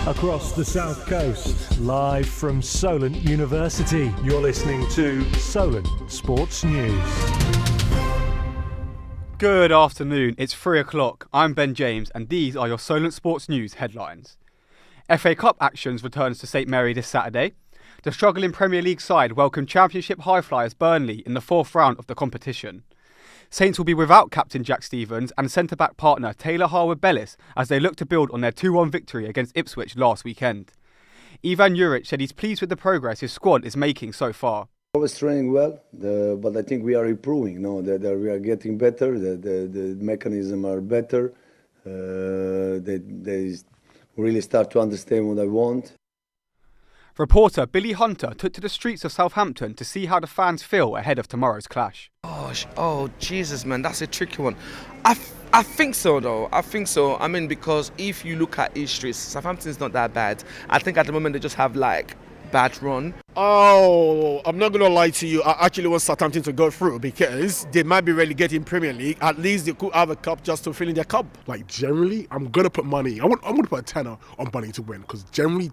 Across the South Coast, live from Solent University, you're listening to Solent Sports News. Good afternoon, it's 3 o'clock. I'm Ben James and these are your Solent Sports News headlines. FA Cup actions returns to St Mary this Saturday. The struggling Premier League side welcomed Championship high-flyers Burnley in the fourth round of the competition. Saints will be without captain Jack Stevens and centre-back partner Taylor Harwood-Bellis as they look to build on their 2-1 victory against Ipswich last weekend. Ivan Juric said he's pleased with the progress his squad is making so far. I was training well, but I think we are improving. That we are getting better. The mechanisms are better. They really start to understand what I want. Reporter Billy Hunter took to the streets of Southampton to see how the fans feel ahead of tomorrow's clash. Oh, Jesus, man, that's a tricky one. I think so, though. I think so. I mean, because if you look at history, Southampton's not that bad. I think at the moment they just have, bad run. Oh, I'm not going to lie to you. I actually want Southampton to go through because they might be relegated Premier League. At least they could have a cup just to fill in their cup. Generally, I'm going to put money. I'm going to put a tenner on Burnley to win because generally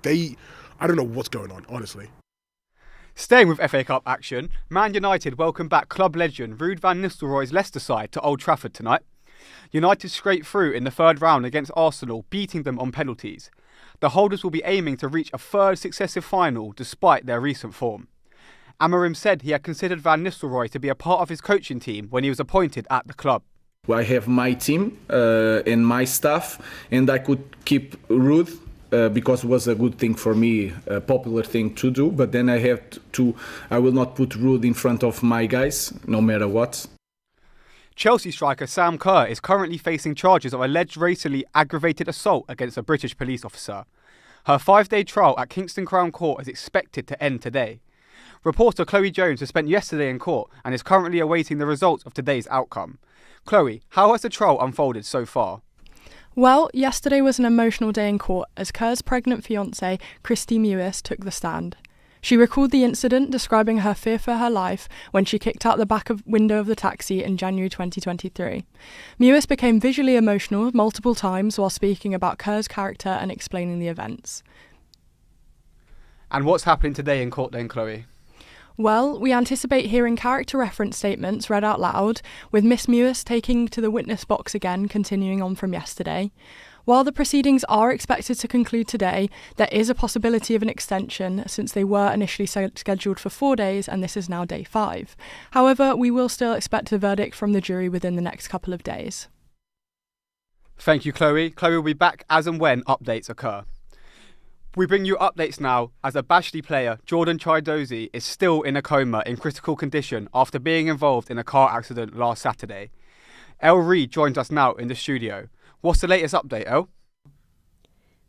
I don't know what's going on, honestly. Staying with FA Cup action, Man United welcome back club legend Ruud van Nistelrooy's Leicester side to Old Trafford tonight. United scraped through in the third round against Arsenal, beating them on penalties. The holders will be aiming to reach a third successive final despite their recent form. Amorim said he had considered Van Nistelrooy to be a part of his coaching team when he was appointed at the club. I have my team and my staff, and I could keep Ruud because it was a good thing for me, a popular thing to do. But then I will not put Ruud in front of my guys, no matter what. Chelsea striker Sam Kerr is currently facing charges of alleged racially aggravated assault against a British police officer. Her 5-day trial at Kingston Crown Court is expected to end today. Reporter Chloe Jones was spent yesterday in court and is currently awaiting the results of today's outcome. Chloe, how has the trial unfolded so far? Well, yesterday was an emotional day in court as Kerr's pregnant fiancée, Christy Mewis, took the stand. She recalled the incident, describing her fear for her life when she kicked out the window of the taxi in January 2023. Mewis became visually emotional multiple times while speaking about Kerr's character and explaining the events. And what's happening today in court then, Chloe? Well, we anticipate hearing character reference statements read out loud, with Miss Mewis taking to the witness box again, continuing on from yesterday. While the proceedings are expected to conclude today, there is a possibility of an extension since they were initially scheduled for 4 days and this is now day 5. However, we will still expect a verdict from the jury within the next couple of days. Thank you, Chloe. Chloe will be back as and when updates occur. We bring you updates now as a Bashley player, Jordan Chidozie, is still in a coma in critical condition after being involved in a car accident last Saturday. El Reid joins us now in the studio. What's the latest update, El?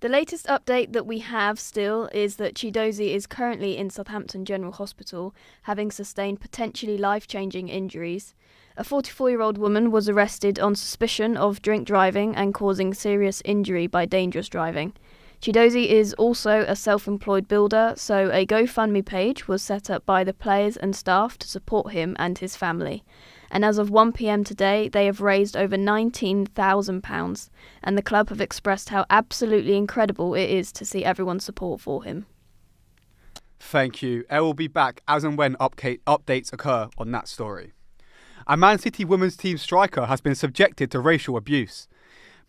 The latest update that we have still is that Chidozie is currently in Southampton General Hospital, having sustained potentially life-changing injuries. A 44-year-old woman was arrested on suspicion of drink driving and causing serious injury by dangerous driving. Chidozie is also a self-employed builder, so a GoFundMe page was set up by the players and staff to support him and his family. And as of 1 p.m. today, they have raised over £19,000, and the club have expressed how absolutely incredible it is to see everyone's support for him. Thank you. El will be back as and when updates occur on that story. A Man City women's team striker has been subjected to racial abuse.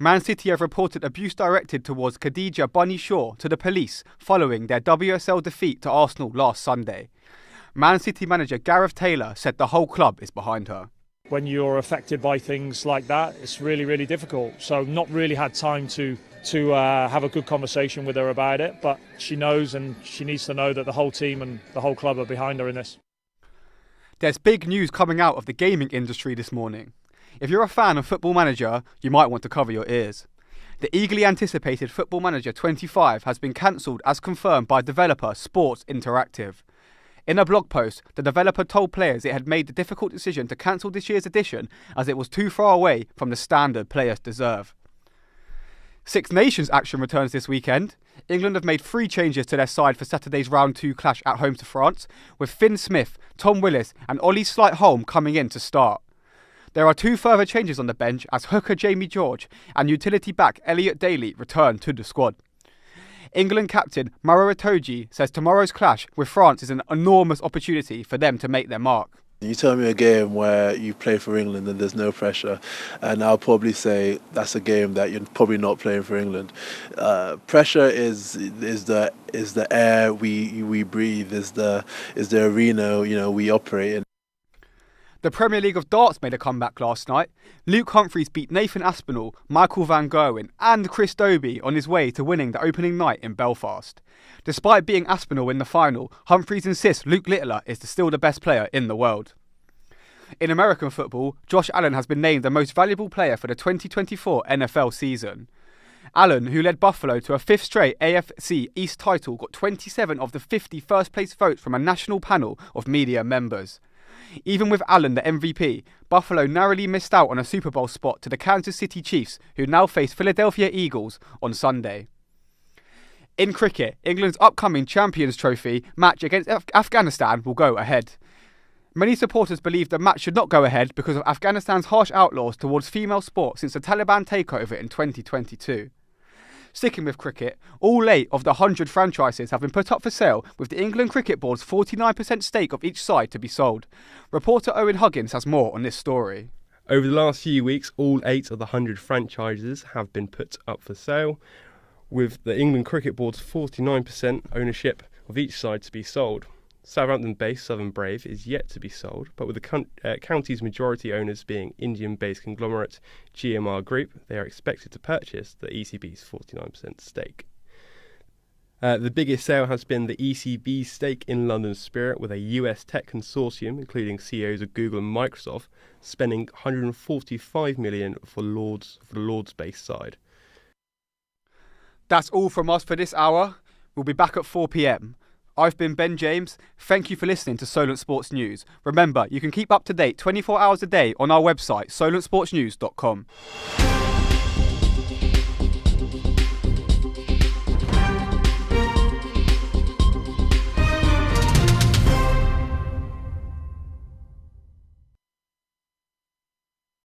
Man City have reported abuse directed towards Khadija Bunny Shaw to the police following their WSL defeat to Arsenal last Sunday. Man City manager Gareth Taylor said the whole club is behind her. When you're affected by things like that, it's really, really difficult. So not really had time to have a good conversation with her about it, but she knows and she needs to know that the whole team and the whole club are behind her in this. There's big news coming out of the gaming industry this morning. If you're a fan of Football Manager, you might want to cover your ears. The eagerly anticipated Football Manager 25 has been cancelled as confirmed by developer Sports Interactive. In a blog post, the developer told players it had made the difficult decision to cancel this year's edition as it was too far away from the standard players deserve. Six Nations action returns this weekend. England have made 3 changes to their side for Saturday's round 2 clash at home to France, with Finn Smith, Tom Willis and Ollie Slight-Holm coming in to start. There are 2 further changes on the bench as hooker Jamie George and utility back Elliot Daly return to the squad. England captain Maro Itoje says tomorrow's clash with France is an enormous opportunity for them to make their mark. You tell me a game where you play for England and there's no pressure, and I'll probably say that's a game that you're probably not playing for England. Pressure is the air we breathe, is the arena we operate in. The Premier League of Darts made a comeback last night. Luke Humphries beat Nathan Aspinall, Michael van Gerwen and Chris Dobey on his way to winning the opening night in Belfast. Despite beating Aspinall in the final, Humphries insists Luke Littler is still the best player in the world. In American football, Josh Allen has been named the most valuable player for the 2024 NFL season. Allen, who led Buffalo to a fifth straight AFC East title, got 27 of the 50 first-place votes from a national panel of media members. Even with Allen the MVP, Buffalo narrowly missed out on a Super Bowl spot to the Kansas City Chiefs, who now face Philadelphia Eagles on Sunday. In cricket, England's upcoming Champions Trophy match against Afghanistan will go ahead. Many supporters believe the match should not go ahead because of Afghanistan's harsh outlaws towards female sport since the Taliban takeover in 2022. Sticking with cricket, all 8 of the 100 franchises have been put up for sale, with the England Cricket Board's 49% stake of each side to be sold. Reporter Owen Huggins has more on this story. Over the last few weeks, all 8 of the 100 franchises have been put up for sale, with the England Cricket Board's 49% ownership of each side to be sold. Southampton-based Southern Brave is yet to be sold, but with the county's majority owners being Indian-based conglomerate GMR Group, they are expected to purchase the ECB's 49% stake. The biggest sale has been the ECB's stake in London Spirit, with a US tech consortium, including CEOs of Google and Microsoft, spending $145 million for the Lords-based side. That's all from us for this hour. We'll be back at 4 p.m. I've been Ben James. Thank you for listening to Solent Sports News. Remember, you can keep up to date 24 hours a day on our website, solentsportsnews.com.